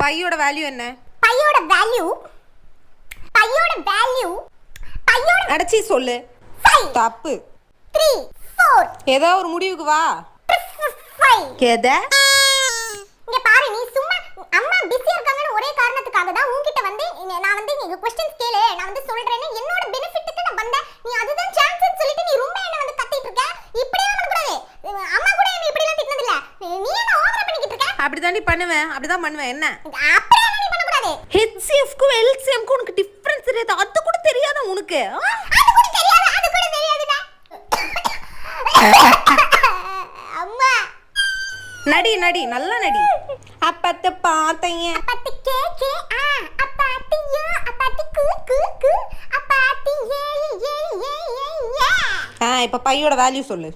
பையோட வேல்யூ என்ன? பையோட வேல்யூ அடச்சி சொல்லு. 5 தப்பு. 3 4 ஏதோ ஒரு முடிவுக்கு வா. 5 எத? இங்க பாரு, நீ சும்மா அம்மா பிஸியா இருக்காங்கன்னு ஒரே காரணத்துக்காக தான் உன்கிட்ட வந்து நான் வந்து நீங்க क्वेश्चंस கேளு, நான் வந்து சொல்றேன்னு என்னோட பெனிஃபிட்க்கு நான் வந்தேன். நீ அதுதான் சான்ஸ்னு சொல்லிட்டு நீ ரொம்ப என்ன வந்து கத்திட்டு இருக்க. இப்படியே பண்ண கூடாது. அம்மா கூட என்ன இப்படி எல்லாம் திட்டனது இல்ல. நீ என்ன ஓவரா பண்ணிக்கிட்டு இருக்க? அப்படிதான் பண்ணுவேன். அப்படிதான் பண்ணுவேன். என்ன? அப்படியே நீ பண்ண கூடாது. HCF க்கு LCM க்கு உனக்கு டிஃபரன்ஸ் தெரியாது. அது கூட தெரியாதா உனக்கு? அது கூட தெரியாதுடா. அம்மா நடி நடி நல்லா நடி. அப்பத்த பாத்தைய அப்பத்தி கே அப்பத்தியோ அப்பத்தி கூ அப்பத்தி ஏ இப்ப பையோட வேல்யூ சொல்லு.